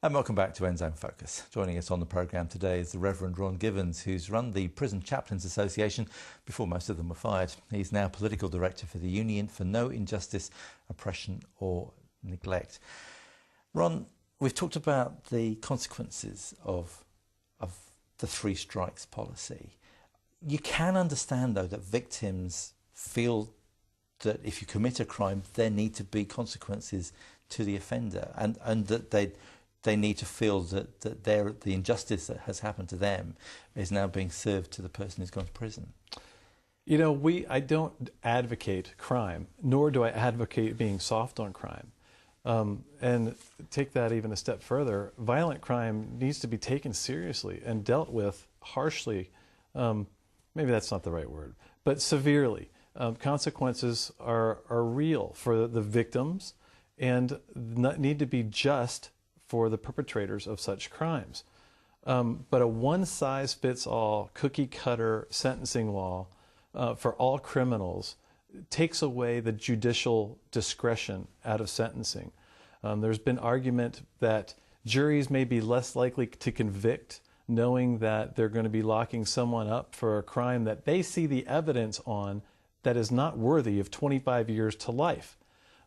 And welcome back to Endzone Focus. Joining us on the programme today is the Rev Ron Givens, who's run the Prison Chaplains Association before most of them were fired. He's now Political Director for the Union for No Injustice, Oppression or Neglect. Ron, we've talked about the consequences of the three strikes policy. You can understand, though, that victims feel that if you commit a crime, there need to be consequences to the offender, and that they need to feel that the injustice that has happened to them is now being served to the person who's gone to prison. You know, I don't advocate crime, nor do I advocate being soft on crime. And take that even a step further, violent crime needs to be taken seriously and dealt with harshly. Maybe that's not the right word, but severely. Consequences are real for the victims and need to be just for the perpetrators of such crimes. But a one-size-fits-all, cookie-cutter sentencing law for all criminals takes away the judicial discretion out of sentencing. There's been argument that juries may be less likely to convict knowing that they're going to be locking someone up for a crime that they see the evidence on that is not worthy of 25 years to life.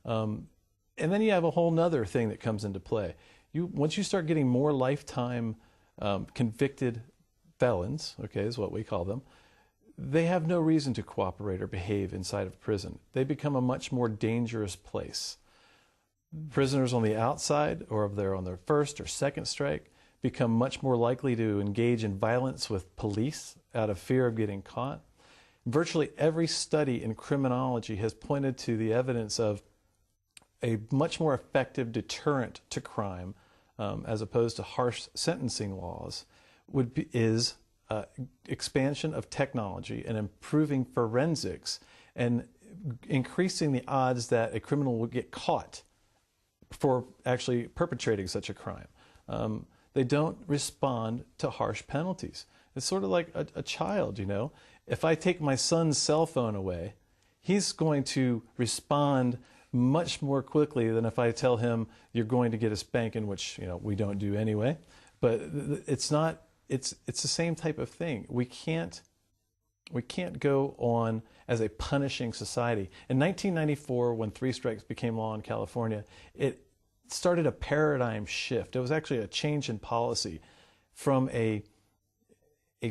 And then you have a whole nother thing that comes into play. Once you start getting more lifetime convicted felons, okay, is what we call them, they have no reason to cooperate or behave inside of prison. They become a much more dangerous place. Prisoners on the outside, or if they're on their first or second strike, become much more likely to engage in violence with police out of fear of getting caught. Virtually every study in criminology has pointed to the evidence of a much more effective deterrent to crime, as opposed to harsh sentencing laws, is expansion of technology and improving forensics and increasing the odds that a criminal will get caught for actually perpetrating such a crime. They don't respond to harsh penalties. It's sort of like a child, you know. If I take my son's cell phone away, he's going to respond much more quickly than if I tell him you're going to get a spanking, which, you know, we don't do anyway. But it's the same type of thing. We can't go on as a punishing society. In 1994, when three strikes became law in California, it started a paradigm shift. It was actually a change in policy from a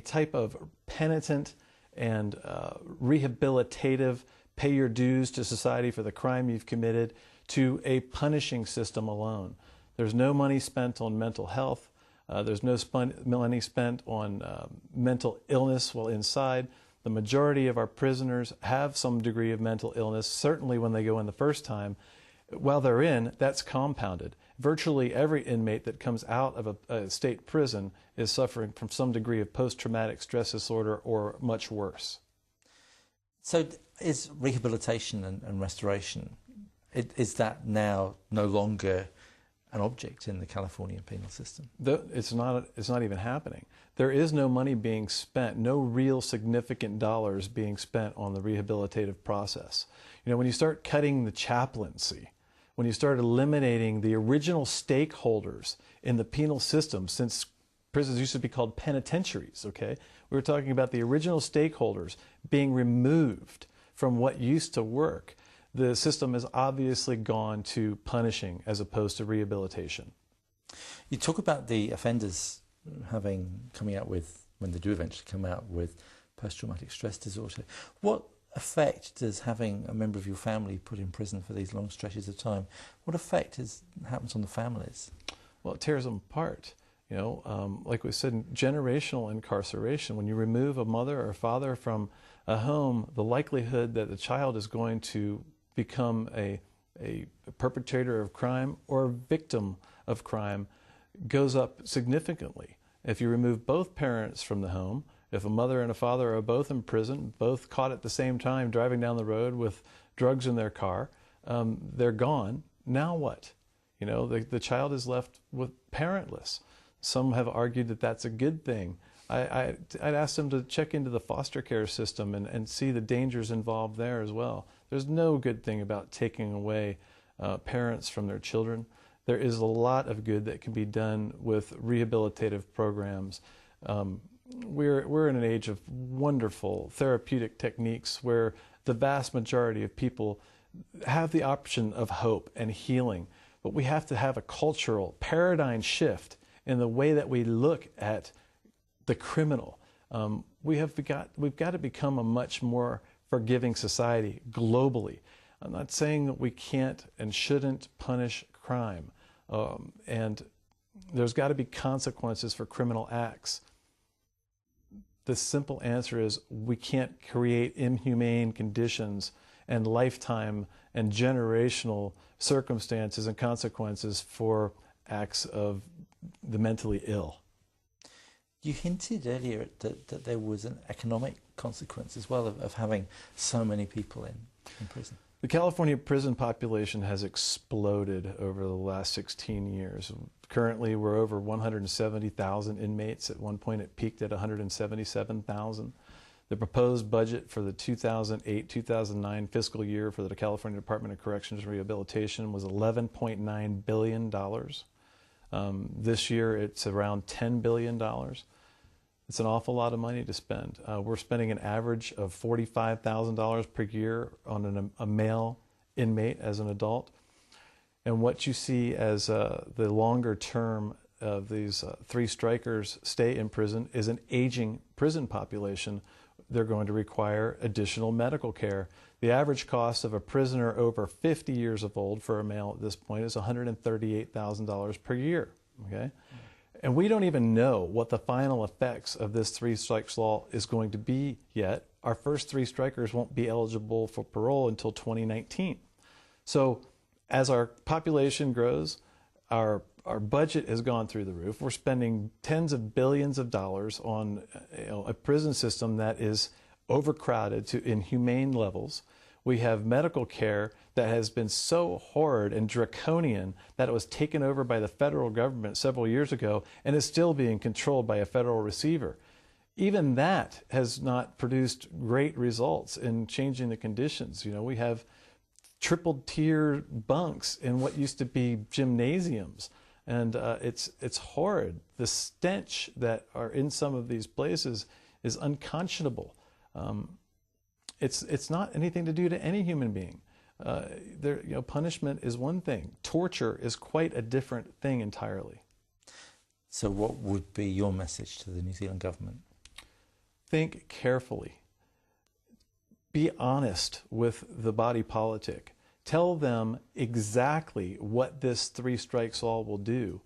type of penitent and rehabilitative, pay your dues to society for the crime you've committed, to a punishing system alone. There's no money spent on mental health. There's no money spent on mental illness while inside. The majority of our prisoners have some degree of mental illness, certainly when they go in the first time. While they're in, that's compounded. Virtually every inmate that comes out of a state prison is suffering from some degree of post-traumatic stress disorder or much worse. So is rehabilitation and restoration, is that now no longer an object in the Californian penal system? It's not even happening. There is no money being spent, no real significant dollars being spent on the rehabilitative process. You know, when you start cutting the chaplaincy, when you start eliminating the original stakeholders in the penal system, since prisons used to be called penitentiaries, okay? We were talking about the original stakeholders being removed from what used to work. The system has obviously gone to punishing as opposed to rehabilitation. You talk about the offenders coming out with, when they do eventually come out with post-traumatic stress disorder. What effect does having a member of your family put in prison for these long stretches of time, what effect happens on the families? Well, it tears them apart. You know, like we said, generational incarceration. When you remove a mother or a father from a home, the likelihood that the child is going to become a perpetrator of crime or a victim of crime goes up significantly. If you remove both parents from the home, if a mother and a father are both in prison, both caught at the same time driving down the road with drugs in their car, they're gone. Now what? You know, the child is left with parentless. Some have argued that that's a good thing. I'd ask them to check into the foster care system and see the dangers involved there as well. There's no good thing about taking away parents from their children. There is a lot of good that can be done with rehabilitative programs. We're in an age of wonderful therapeutic techniques where the vast majority of people have the option of hope and healing. But we have to have a cultural paradigm shift in the way that we look at the criminal. We've got to become a much more forgiving society globally. I'm not saying that we can't and shouldn't punish crime. And there's got to be consequences for criminal acts. The simple answer is we can't create inhumane conditions and lifetime and generational circumstances and consequences for acts of the mentally ill. You hinted earlier that there was an economic consequence as well of having so many people in prison. The California prison population has exploded over the last 16 years. Currently, we're over 170,000 inmates. At one point, it peaked at 177,000. The proposed budget for the 2008-2009 fiscal year for the California Department of Corrections and Rehabilitation was $11.9 billion. This year, it's around $10 billion. It's an awful lot of money to spend. We're spending an average of $45,000 per year on a male inmate as an adult. And what you see as the longer term of these three strikers stay in prison is an aging prison population. They're going to require additional medical care. The average cost of a prisoner over 50 years of old for a male at this point is $138,000 per year. Okay? And we don't even know what the final effects of this three strikes law is going to be yet. Our first three strikers won't be eligible for parole until 2019. So as our population grows, our budget has gone through the roof. We're spending tens of billions of dollars on a prison system that is overcrowded to inhumane levels. We have medical care that has been so horrid and draconian that it was taken over by the federal government several years ago and is still being controlled by a federal receiver. Even that has not produced great results in changing the conditions. We have triple tier bunks in what used to be gymnasiums. And it's horrid. The stench that are in some of these places is unconscionable. It's not anything to do to any human being. Punishment is one thing. Torture is quite a different thing entirely. So what would be your message to the New Zealand government? Think carefully. Be honest with the body politic. Tell them exactly what this three strikes law will do,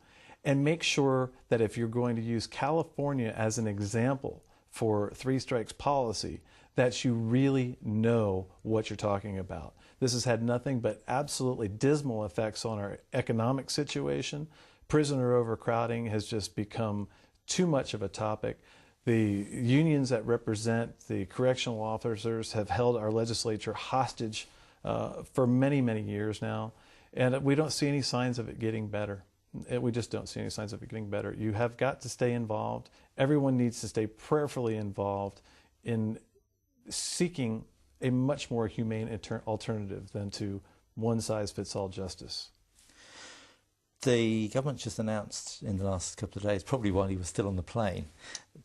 and make sure that if you're going to use California as an example for three strikes policy, that you really know what you're talking about. This has had nothing but absolutely dismal effects on our economic situation. Prisoner overcrowding has just become too much of a topic. The unions that represent the correctional officers have held our legislature hostage for many, many years now, and we don't see any signs of it getting better. We just don't see any signs of it getting better. You have got to stay involved. Everyone needs to stay prayerfully involved in seeking a much more humane alternative than to one-size-fits-all justice. The government just announced in the last couple of days, probably while he was still on the plane,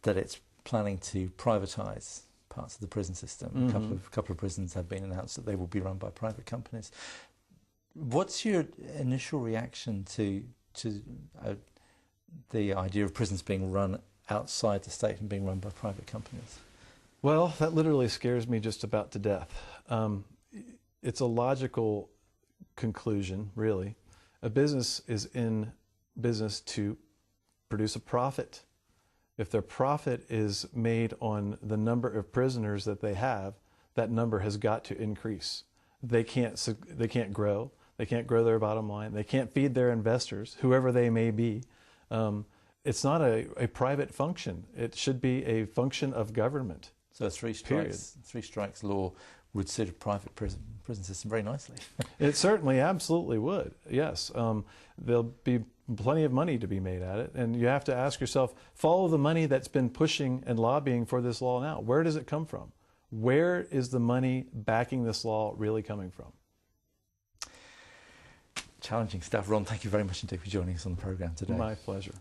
that it's planning to privatise parts of the prison system. Mm-hmm. A couple of prisons have been announced that they will be run by private companies. What's your initial reaction to the idea of prisons being run outside the state and being run by private companies? Well, that literally scares me just about to death. It's a logical conclusion, really. A business is in business to produce a profit. If their profit is made on the number of prisoners that they have, that number has got to increase. They can't grow. They can't grow their bottom line. They can't feed their investors, whoever they may be. It's not a private function. It should be a function of government. So a three strikes law would suit a private prison system very nicely. It certainly absolutely would, yes. There'll be plenty of money to be made at it, and you have to ask yourself, follow the money that's been pushing and lobbying for this law now. Where does it come from? Where is the money backing this law really coming from? Challenging stuff. Ron, thank you very much indeed for joining us on the programme today. My pleasure.